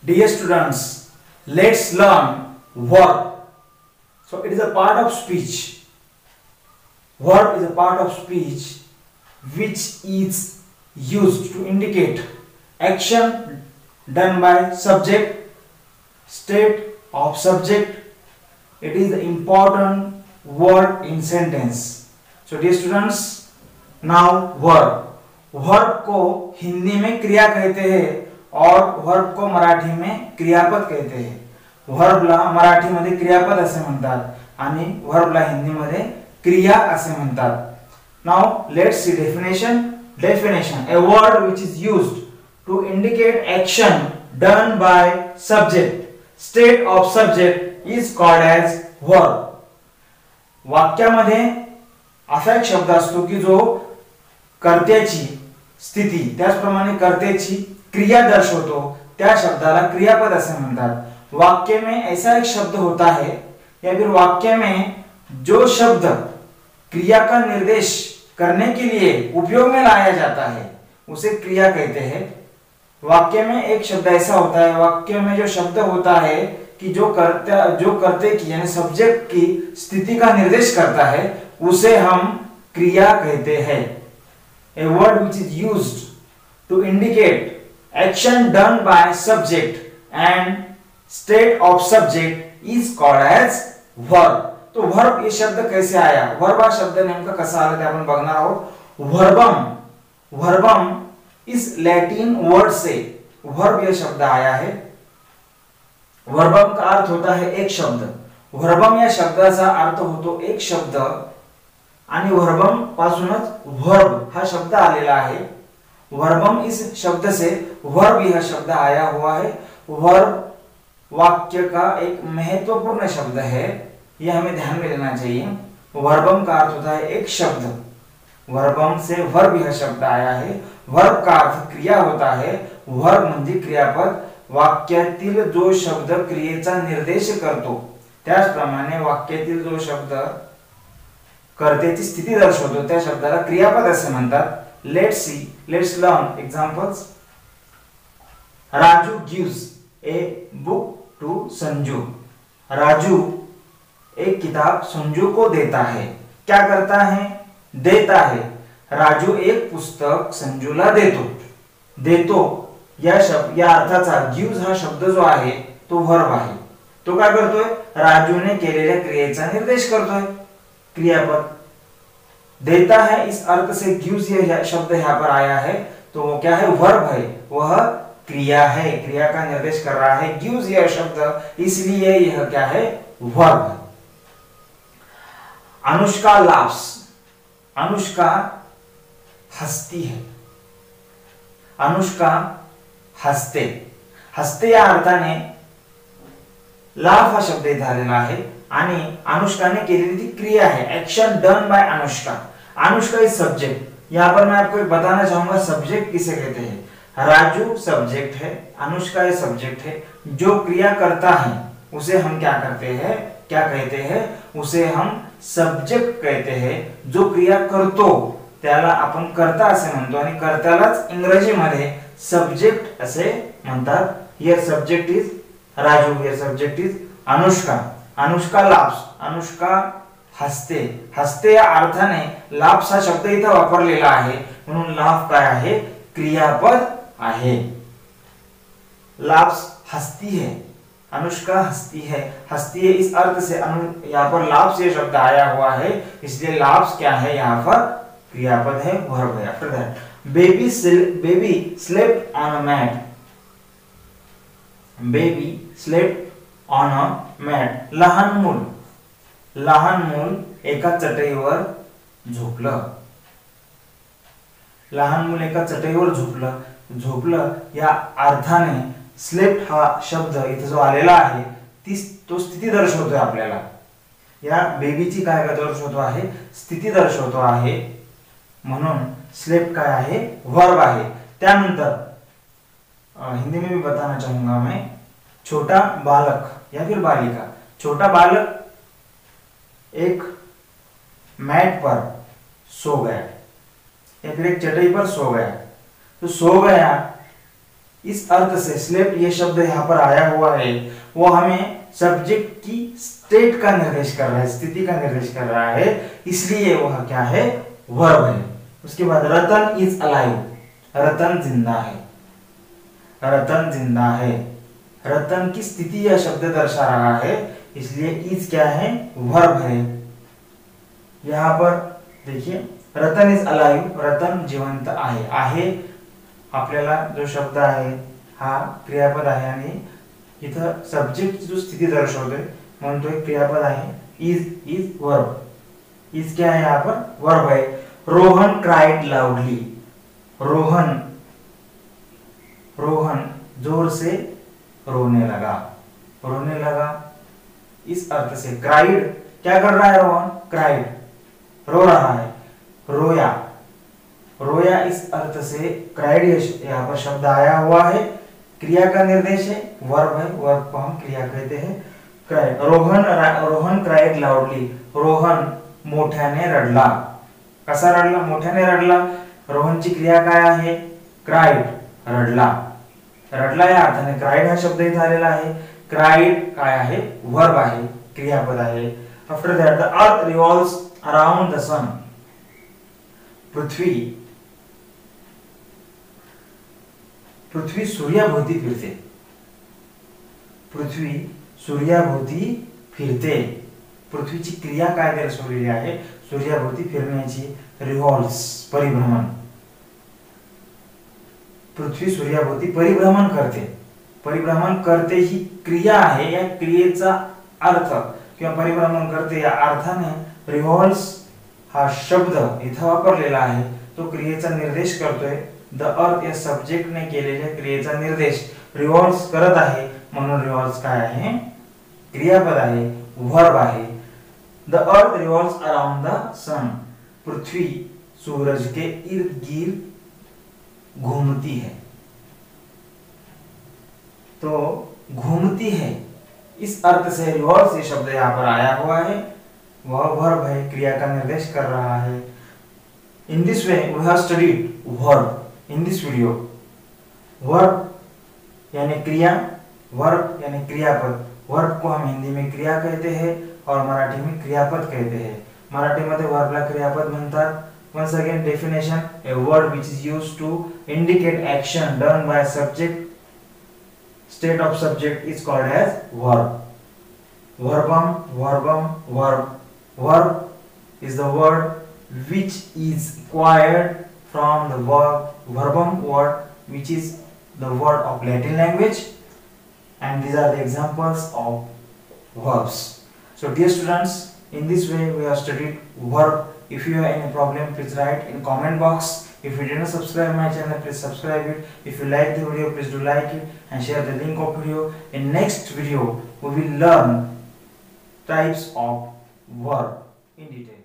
Dear students, let's learn verb. So it is a part of speech. Verb is a part of speech which is used to indicate action done by subject, state of subject. It is the important word in sentence. So dear students, now verb. Verb को हिंदी में क्रिया कहते हैं और verb को मराठी में क्रियापद कहते हैं। वर्बला मराठीमध्ये क्रियापद असे म्हणतात आणि वर्बला हिंदीमध्ये क्रिया असे म्हणतात। Now let's see definition. Definition: a word which is used to indicate action done by subject, state of subject is called as verb. वाक्यामध्ये असा एक शब्द असतो की जो कर्त्याची स्थिती त्याचप्रमाणे कर्त्याची क्रिया दर्शवतो, त्या शब्दाला क्रियापद असे म्हणतात। वाक्य में ऐसा एक शब्द होता है या फिर वाक्य में जो शब्द क्रिया का निर्देश करने के लिए उपयोग में लाया जाता है उसे क्रिया कहते हैं। वाक्य में एक शब्द ऐसा होता है, वाक्य में जो शब्द होता है कि जो कर्ते की यानी सब्जेक्ट की स्थिति का निर्देश करता है उसे हम क्रिया कहते हैं। A word which is used to indicate action done by subject and state of subject is called as verb. तो verb ये शब्द कैसे आया, verb हा शब्द नेमका कसा आला ते आपण बघणार आहोत। verbum इस लैटिन वर्ड से verb यह शब्द आया है। verbum का अर्थ होता है एक शब्द। verbum या शब्दाचा अर्थ होतो एक शब्द आणि वर्बम पासूनच वर्ब हा शब्द आलेला आहे। वर्बम इस शब्द से वर्ब यह शब्द आया हुआ है। वर्ब वाक्य का एक महत्वपूर्ण शब्द है, यह हमें ध्यान में लेना चाहिए। वर्बम का अर्थ होता है एक शब्द, वर्बम से वर्ब यह शब्द आया है। वर्ब का अर्थ क्रिया होता है। वर्ब म्हणजे क्रियापद। वाक्यातील जो शब्द क्रियेचा निर्देश करतो त्याचप्रमाणे वाक्यातील जो शब्द कर्त्याची स्थिती दर्शवतो त्या शब्दाला क्रियापद असे म्हणतात। Let's learn examples. Raju gives a book to Sanju. Raju एक किताब संजू को देता है। क्या करता है? देता है। राजू एक पुस्तक संजूला देतो या अर्थाचा गिव्स हा शब्द जो आहे तो वर्ब आहे। तो काय करतोय? राजूने केलेल्या क्रियेचा निर्देश करतोय, क्रियापद। देता है इस अर्थ से गिव्स यह शब्द यहाँ पर आया है तो वो क्या है? वर्ब है, वह क्रिया है, क्रिया का निर्देश कर रहा है। गिव्स यह शब्द इसलिए यह क्या है? वर्ब है। अनुष्का लाफ्स। अनुष्का हंसती है। अनुष्का हसते। हसते या अर्थाने लाफ हा शब्द इथे आलेला आहे आणि अनुष्काने केलेली ती क्रिया है, action done by Anushka. Anushka is subject. यहाँ पर मैं आपको बताना चाहूंगा सब्जेक्ट किसे कहते हैं। राजू सब्जेक्ट है, अनुष्का ये सब्जेक्ट है। जो क्रिया करता है उसे हम क्या करते हैं, क्या कहते हैं? उसे हम सब्जेक्ट कहते हैं। जो क्रिया करतो त्याला आपण कर्ता असे म्हणतो आणि कर्त्यालाच इंग्रजीमध्ये सब्जेक्ट असे म्हणतात। Here subject is Raju, here subject is Anushka. Anushka laughs, Anushka हसते। हसते या अर्थाने लाफ्स हा शब्द इथे वापरलेला आहे म्हणून लाफ काय आहे? क्रियापद आहे। लाफ्स हसती है, अनुष्का हसती है। हसती है इस अर्थ से यहाँ पर लाफ्स ये शब्द आया हुआ है, इसलिए लाफ्स क्या है? यहाँ पर क्रियापद है, वर्ब है। After that baby slept on a mat. Baby slept on a mat. लहान मूल एका चटईवर झोपलं। लहान मूल एका चटईवर झोपलं या अर्थाने स्लेप्ट हा शब्द इथे जो आलेला आहे तो स्थिती दर्शवतोय आपल्याला। या बेबीची काय दर्शवतो आहे? स्थिती दर्शवतो आहे, म्हणून स्लेप्ट काय आहे? वर्ब आहे। त्यानंतर हिंदी में भी बताना चाहूंगा मैं, छोटा बालक या फिर बालिका। छोटा बालक एक मैट पर सो गया या फिर एक चटाई पर सो गया। तो सो गया इस अर्थ से स्लेप्ट ये शब्द यहाँ पर आया हुआ है वो हमें सब्जेक्ट की स्टेट का निर्देश कर रहा है, स्थिति का निर्देश कर रहा है, इसलिए वह क्या है, वर्ब है। उसके बाद रतन इज अलाइव, रतन जिंदा है, रतन जिंदा है। रतन की स्थिति यह शब्द दर्शा रहा है, इसलिए इज क्या है, वर्ब है। यहाँ पर देखिए रतन इज अलाइव, रतन जिवंत आहे। आहे आपल्याला जो शब्द आहे हा क्रियापद आहे आणि इथं सब्जेक्ट जो स्थिती दर्शवतोय म्हणून तो एक क्रियापद आहे। इज वर्ब, इज क्या है यहाँ पर, वर्ब है। रोहन क्राइड लाउडली, रोहन जोर से रोने लगा, रोने लगा। इस अर्थ से क्राइड क्या कर रहा है, रोहन क्राइड रो रहा है, रोया, रोया इस अर्थ से क्राइड यहाँ पर शब्द आया हुआ है, क्रिया का निर्देश है, वर्ब है, वर्ब को हम क्रिया कहते हैं। Cried, Rohan cried loudly, Rohan मोठ्याने रडला। कसा रडला, मोठ्याने रडला। रोहनची क्रिया काय आहे, क्राइड, रडला। रडला या अर्थाने क्राइड हा शब्द इथे आलेला आहे। क्राइड काय आहे, वर्ब आहे, क्रियापद आहे। After that the earth revolves around the sun, पृथ्वी सूर्याभोवती फिरते, पृथ्वी सूर्याभोवती फिरते। पृथ्वीची क्रिया काय दर्शवलेली आहे, सूर्याभोवती फिरण्याची, रिव्हॉल्व्स परिभ्रमण। पृथ्वी सूर्याभोवती परिभ्रमण करते, परिभ्रमण करते ही क्रिया आहे। या क्रियेचा अर्थ किंवा परिभ्रमण करते या अर्थाने रिव्हॉल्व्स हा शब्द इथं वापरलेला आहे, तो क्रियेचा निर्देश करतोय। द अर्थ या सब्जेक्ट ने केलेल्या क्रियेचा निर्देश रिव्हॉल्व्स करत आहे, म्हणून रिव्हॉल्व्स काय आहे, क्रियापद आहे, वर्ब आहे। The earth revolves around the sun, पृथ्वी सूरज के इर्द गिर्द घूमती है, तो घूमती है इस अर्थ से रिवॉल्व्स ये शब्द यहाँ पर आया हुआ है, वह वर्ब है, क्रिया का निर्देश कर रहा है। In this way we have studied verb in this video। Verb यानी क्रिया, वर्ब यानी क्रियापद। वर्ब को हम हिंदी में क्रिया कहते हैं और मराठी में क्रियापद कहते हैं। मराठी मध्ये वर्बला क्रियापद म्हणतात। Once again definition, a word which is used to indicate action done by a subject, state of subject is called as verb। Verbum, verbum, verb। Verb is the word which is acquired from the verbum word, which is the word of Latin language, and these are the examples of verbs। So dear students, in this way we have studied verb. If you have any problem, please write in comment box. If you did not subscribe my channel, please subscribe it. If you like the video, please do like it and share the link of video. In next video we will learn types of verb in detail.